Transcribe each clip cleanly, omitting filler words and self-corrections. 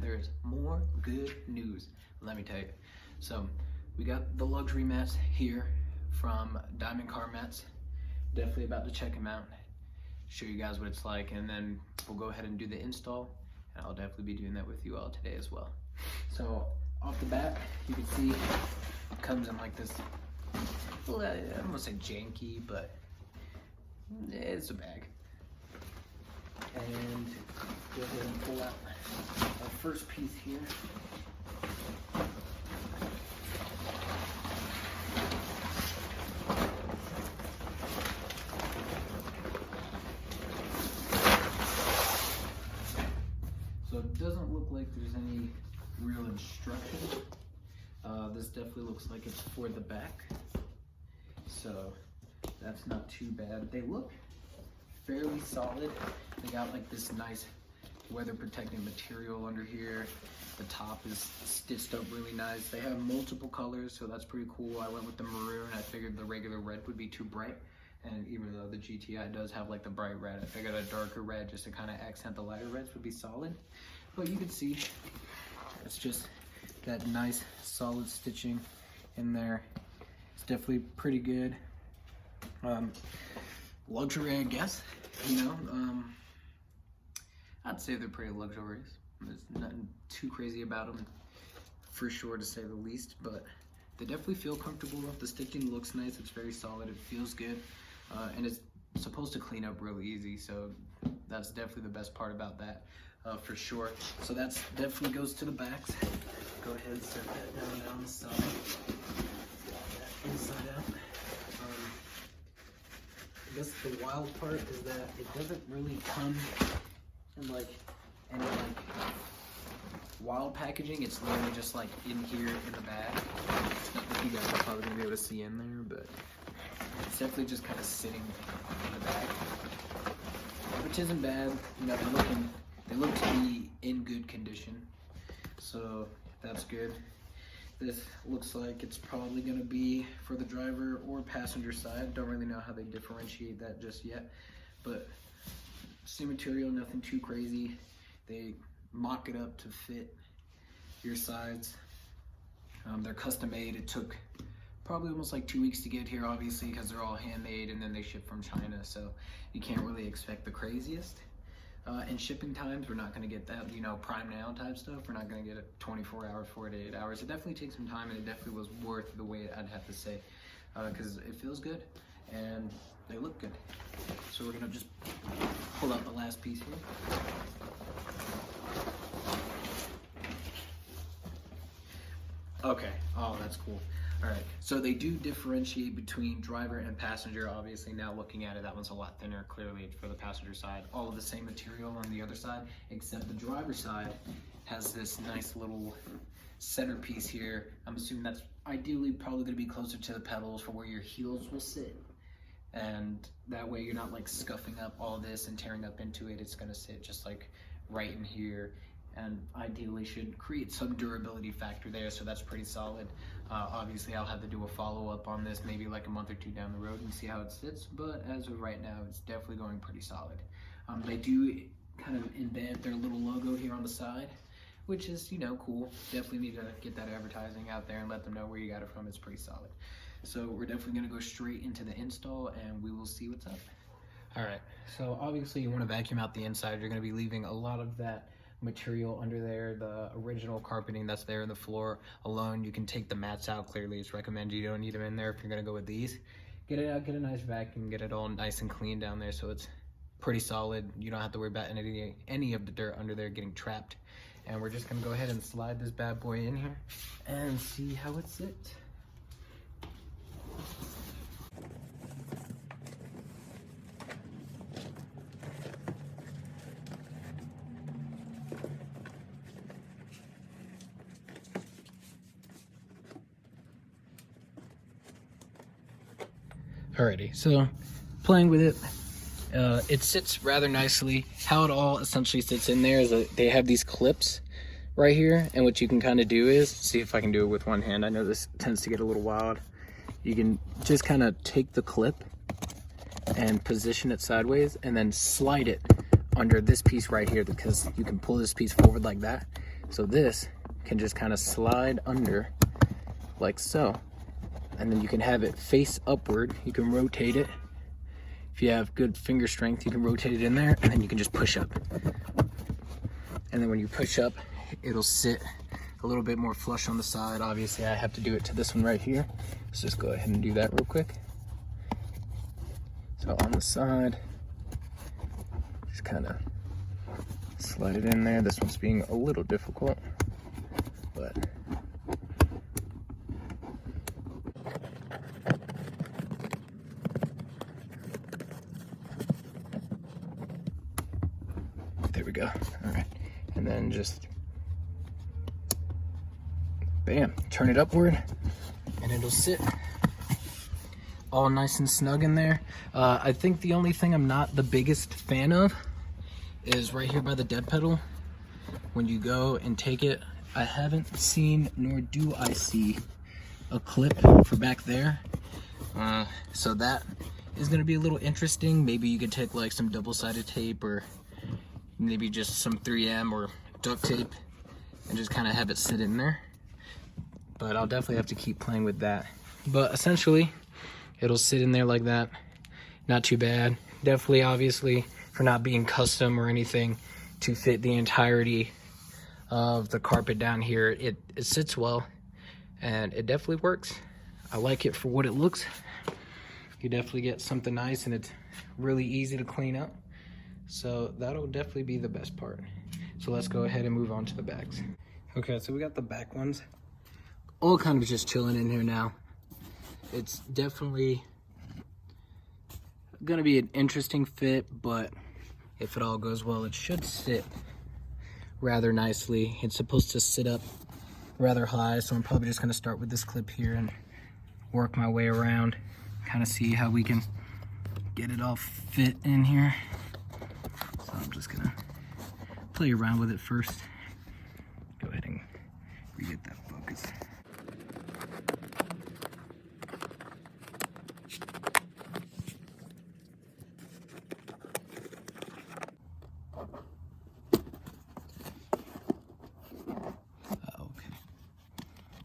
there is more good news, let me tell you. So we got the luxury mats here from Diamond Car Mats. Definitely about to check them out, show you guys what it's like, and then we'll go ahead and do the install, and I'll definitely be doing that with you all today as well. So off the bat, you can see it comes in like this, I don't want to say janky, but it's a bag. And go ahead and pull out our first piece here. So it doesn't look like there's any real instruction. This definitely looks like it's for the back. So that's not too bad. They look fairly solid. They got like this nice weather protecting material under here. The top is stitched up really nice. They have multiple colors, so that's pretty cool. I went with the maroon. I figured the regular red would be too bright, and even though the GTI does have like the bright red, I figured a darker red just to kind of accent the lighter reds would be solid. But you can see it's just that nice solid stitching in there. It's definitely pretty good. Luxury, I guess, you know. I'd say they're pretty luxurious. There's nothing too crazy about them, for sure, to say the least, but they definitely feel comfortable. The stitching looks nice, it's very solid, it feels good, and it's supposed to clean up really easy, so that's definitely the best part about that, for sure. So that's definitely goes to the backs. Go ahead and set that down the side. That inside out. I guess the wild part is that it doesn't really come in like any like wild packaging. It's literally just like in here in the bag. You guys are probably gonna be able to see in there, but it's definitely just kind of sitting in the bag, which isn't bad. You know, they look to be in good condition, so that's good. This looks like it's probably going to be for the driver or passenger side. Don't really know how they differentiate that just yet, but same material, nothing too crazy. They mock it up to fit your sides. They're custom made. It took probably almost like 2 weeks to get here, obviously, because they're all handmade and then they ship from China, so you can't really expect the craziest. And shipping times, we're not going to get that, you know, prime now type stuff. We're not going to get it 24 hours, 48 hours. It definitely takes some time, and it definitely was worth the wait, I'd have to say, because it feels good and they look good. So we're going to just pull out the last piece here. Okay, oh, that's cool. All right, so they do differentiate between driver and passenger. Obviously, now looking at it, that one's a lot thinner. Clearly, it's for the passenger side. All of the same material on the other side, except the driver side has this nice little centerpiece here. I'm assuming that's ideally probably going to be closer to the pedals for where your heels will sit. And that way you're not like scuffing up all this and tearing up into it. It's going to sit just like right in here, and ideally should create some durability factor there, so that's pretty solid. Obviously I'll have to do a follow-up on this maybe like a month or two down the road and see how it sits, but as of right now it's definitely going pretty solid. They do kind of embed their little logo here on the side, which is, you know, cool. Definitely need to get that advertising out there and let them know where you got it from. It's pretty solid. So we're definitely going to go straight into the install and we will see what's up. All right, so obviously you want to vacuum out the inside. You're going to be leaving a lot of that material under there, the original carpeting that's there in the floor alone. You can take the mats out. Clearly it's recommended you don't need them in there if you're going to go with these. Get it out, get a nice vacuum, get it all nice and clean down there, so it's pretty solid. You don't have to worry about any of the dirt under there getting trapped. And we're just going to go ahead and slide this bad boy in here and see how it sits. Alrighty, so playing with it, it sits rather nicely. How it all essentially sits in there is that they have these clips right here, and what you can kind of do is, see if I can do it with one hand. I know this tends to get a little wild. You can just kind of take the clip and position it sideways and then slide it under this piece right here, because you can pull this piece forward like that. So this can just kind of slide under like so. And then you can have it face upward. You can rotate it. If you have good finger strength, you can rotate it in there, and then you can just push up. And then when you push up, it'll sit a little bit more flush on the side. Obviously, I have to do it to this one right here. Let's just go ahead and do that real quick. So on the side, just kind of slide it in there. This one's being a little difficult, but there we go. All right, and then just bam, turn it upward, and it'll sit all nice and snug in there. I think the only thing I'm not the biggest fan of is right here by the dead pedal. When you go and take it, I haven't seen, nor do I see, a clip for back there. So that is gonna be a little interesting. Maybe you could take like some double-sided tape, or maybe just some 3M or duct tape, and just kind of have it sit in there. But I'll definitely have to keep playing with that. But essentially, it'll sit in there like that. Not too bad. Definitely, obviously, for not being custom or anything, to fit the entirety of the carpet down here, it sits well, and it definitely works. I like it for what it looks. You definitely get something nice, and it's really easy to clean up. So that'll definitely be the best part. So let's go ahead and move on to the backs. Okay, so we got the back ones all kind of just chilling in here now. It's definitely gonna be an interesting fit, but if it all goes well, it should sit rather nicely. It's supposed to sit up rather high, so I'm probably just gonna start with this clip here and work my way around, kind of see how we can get it all fit in here. So I'm just gonna play around with it first. Go ahead and re-get that focus.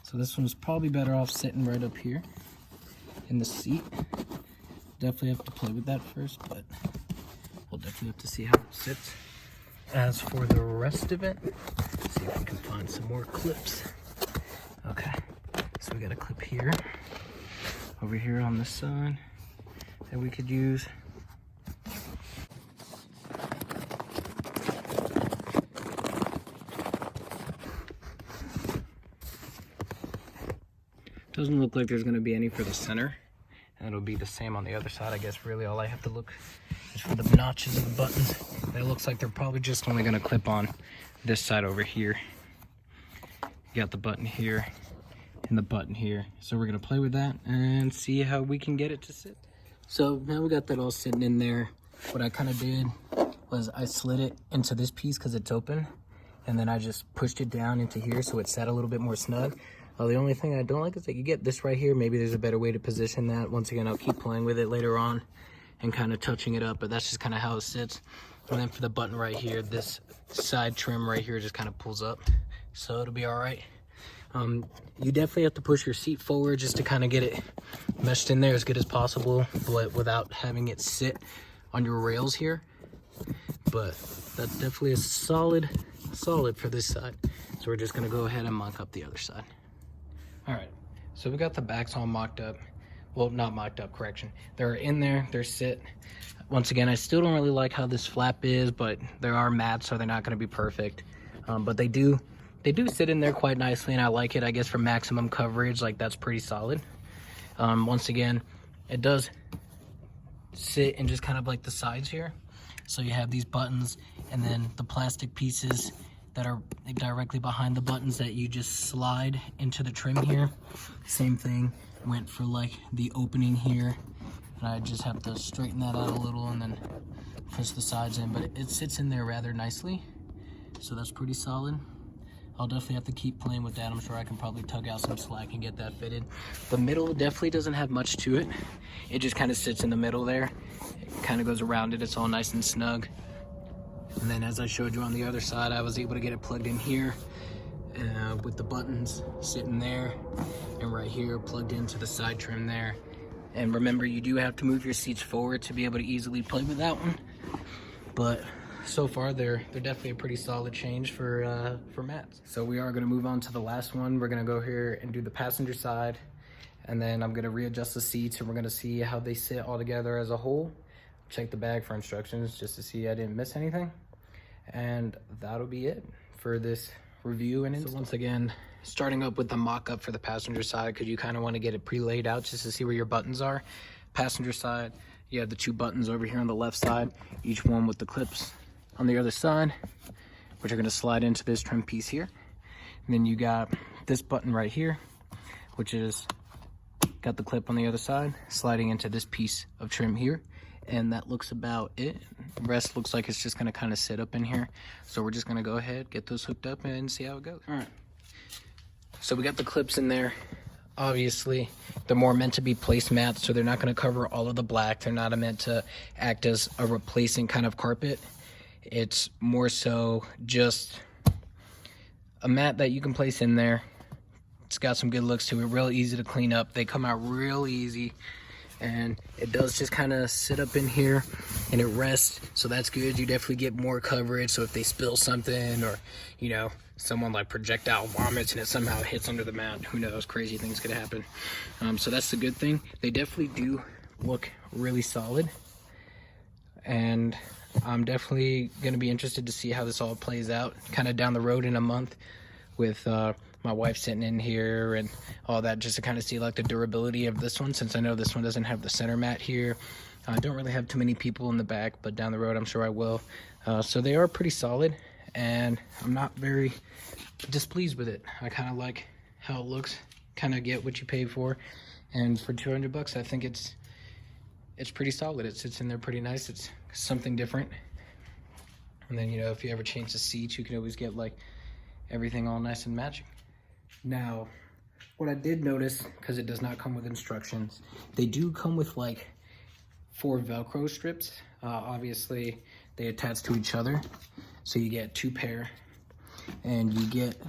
So this one's probably better off sitting right up here in the seat. Definitely have to play with that first, but we'll definitely have to see how it sits. As for the rest of it, let's see if we can find some more clips. Okay, so we got a clip here, over here on this side that we could use. Doesn't look like there's going to be any for the center, and it'll be the same on the other side. I guess really all I have to look is for the notches of the buttons. It looks like they're probably just only going to clip on this side over here. You got the button here and the button here. So we're going to play with that and see how we can get it to sit. So now we got that all sitting in there. What I kind of did was I slid it into this piece because it's open, and then I just pushed it down into here so it sat a little bit more snug. The only thing I don't like is that you get this right here. Maybe there's a better way to position that. Once again, I'll keep playing with it later on and kind of touching it up, but that's just kind of how it sits. And then for the button right here, this side trim right here just kind of pulls up, so it'll be all right. You definitely have to push your seat forward just to kind of get it meshed in there as good as possible, but without having it sit on your rails here. But that's definitely a solid for this side. So we're just gonna go ahead and mock up the other side. All right, so we got the backs all mocked up. Well, not mocked up, correction. They're in there, they're sit. Once again, I still don't really like how this flap is, but they are matte, so they're not gonna be perfect. But they do sit in there quite nicely, and I like it. I guess for maximum coverage, like that's pretty solid. Once again, it does sit in just kind of like the sides here. So you have these buttons, and then the plastic pieces that are directly behind the buttons that you just slide into the trim here. Same thing went for like the opening here, and I just have to straighten that out a little and then push the sides in, but it sits in there rather nicely, so that's pretty solid. I'll definitely have to keep playing with that. I'm sure I can probably tug out some slack and get that fitted. The middle definitely doesn't have much to it. It just kind of sits in the middle there. It kind of goes around it. It's all nice and snug. And then as I showed you on the other side, I was able to get it plugged in here with the buttons sitting there, and right here plugged into the side trim there. And remember, you do have to move your seats forward to be able to easily play with that one. But so far, they're definitely a pretty solid change for mats. So we are gonna move on to the last one. We're gonna go here and do the passenger side, and then I'm gonna readjust the seats, and we're gonna see how they sit all together as a whole. Check the bag for instructions just to see I didn't miss anything. And that'll be it for this review and install. So once again, starting up with the mock-up for the passenger side, because you kind of want to get it pre-laid out just to see where your buttons are. Passenger side, you have the 2 buttons over here on the left side, each one with the clips on the other side, which are going to slide into this trim piece here. And then you got this button right here, which is got the clip on the other side, sliding into this piece of trim here. And that looks about it. The rest looks like it's just gonna kind of sit up in here. So we're just gonna go ahead, get those hooked up and see how it goes. All right. So we got the clips in there. Obviously, they're more meant to be placemats, so they're not gonna cover all of the black. They're not meant to act as a replacing kind of carpet. It's more so just a mat that you can place in there. It's got some good looks to it, real easy to clean up. They come out real easy. And it does just kind of sit up in here and it rests, so that's good. You definitely get more coverage, so if they spill something, or you know, someone like projectile vomits and it somehow hits under the mat, who knows, crazy things could happen. So that's the good thing. They definitely do look really solid, and I'm definitely going to be interested to see how this all plays out kind of down the road in a month with my wife sitting in here and all that, just to kind of see like the durability of this one, since I know this one doesn't have the center mat here. I don't really have too many people in the back, but down the road I'm sure I will. So they are pretty solid, and I'm not very displeased with it. I kind of like how it looks, kind of get what you pay for, and for 200 bucks I think it's pretty solid. It sits in there pretty nice. It's something different. And then, you know, if you ever change the seats, you can always get like everything all nice and matching. Now, what I did notice, because it does not come with instructions, they do come with like 4 Velcro strips. Obviously, they attach to each other, so you get 2 pair, and you get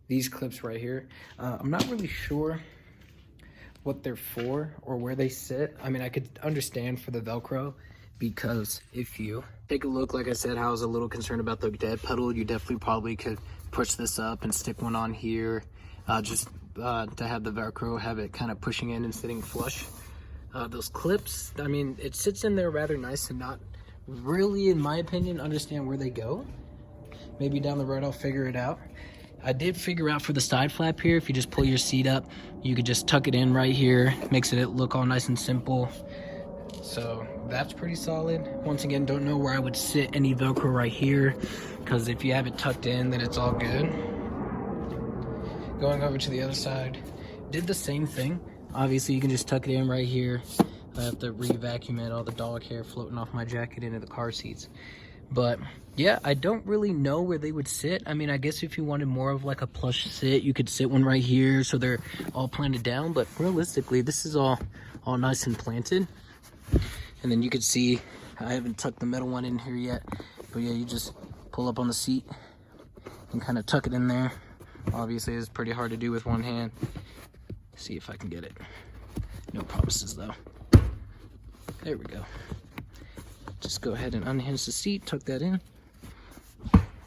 these clips right here. I'm not really sure what they're for or where they sit. I mean, I could understand for the Velcro, because if you take a look, like I said, I was a little concerned about the dead pedal. You definitely probably could push this up and stick one on here, just to have the Velcro, have it kind of pushing in and sitting flush. Those clips, I mean, it sits in there rather nice, and not really, in my opinion, understand where they go. Maybe down the road I'll figure it out. I did figure out for the side flap here, if you just pull your seat up, you could just tuck it in right here. Makes it look all nice and simple. So that's pretty solid. Once again, don't know where I would sit any Velcro right here, because if you have it tucked in, then it's all good. Going over to the other side, did the same thing. Obviously, you can just tuck it in right here. I have to re-vacuum it, all the dog hair floating off my jacket into the car seats. But yeah, I don't really know where they would sit. I mean, I guess if you wanted more of like a plush sit, you could sit one right here, so they're all planted down. But realistically, this is all nice and planted. And then you can see, I haven't tucked the metal one in here yet, but yeah, you just pull up on the seat and kind of tuck it in there. Obviously, it's pretty hard to do with one hand. See if I can get it. No promises though. There we go. Just go ahead and unhinge the seat, tuck that in,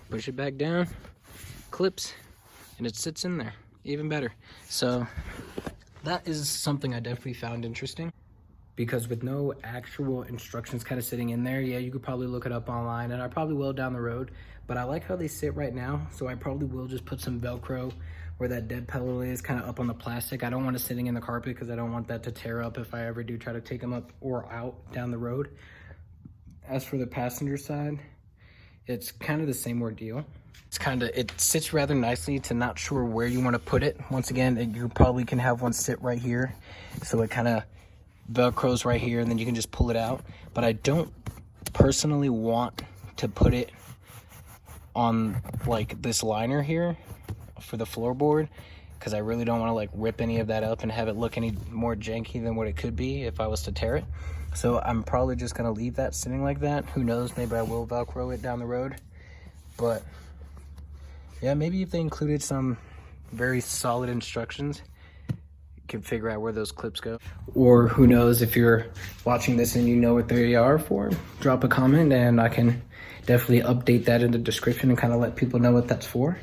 push it back down, clips, and it sits in there. Even better. So that is something I definitely found interesting, because with no actual instructions kind of sitting in there, yeah, you could probably look it up online, and I probably will down the road, but I like how they sit right now, so I probably will just put some Velcro where that dead pedal is, kind of up on the plastic. I don't want it sitting in the carpet, because I don't want that to tear up if I ever do try to take them up or out down the road. As for the passenger side, it's kind of the same ordeal. It sits rather nicely to not sure where you want to put it. Once again, you probably can have one sit right here, so it kind of Velcros right here, and then you can just pull it out. But I don't personally want to put it on like this liner here for the floorboard, because I really don't want to like rip any of that up and have it look any more janky than what it could be if I was to tear it. So I'm probably just gonna leave that sitting like that. Who knows, maybe I will Velcro it down the road. But yeah, maybe if they included some very solid instructions, you can figure out where those clips go. Or who knows, if you're watching this and you know what they are for, drop a comment and I can definitely update that in the description and kind of let people know what that's for.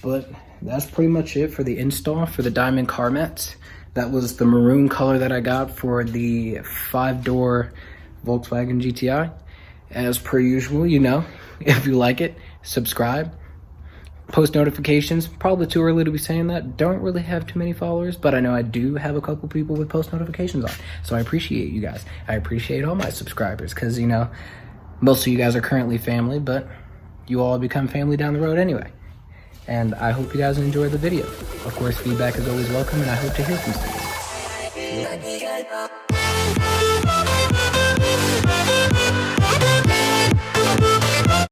But that's pretty much it for the install for the diamond car mats. That was the maroon color that I got for the 5-door Volkswagen GTI. As per usual, you know, if you like it, subscribe, post notifications. Probably too early to be saying that. Don't really have too many followers, but I know I do have a couple people with post notifications on. So I appreciate you guys. I appreciate all my subscribers because, you know, most of you guys are currently family, but you all become family down the road anyway. And I hope you guys enjoyed the video. Of course, feedback is always welcome, and I hope to hear from you.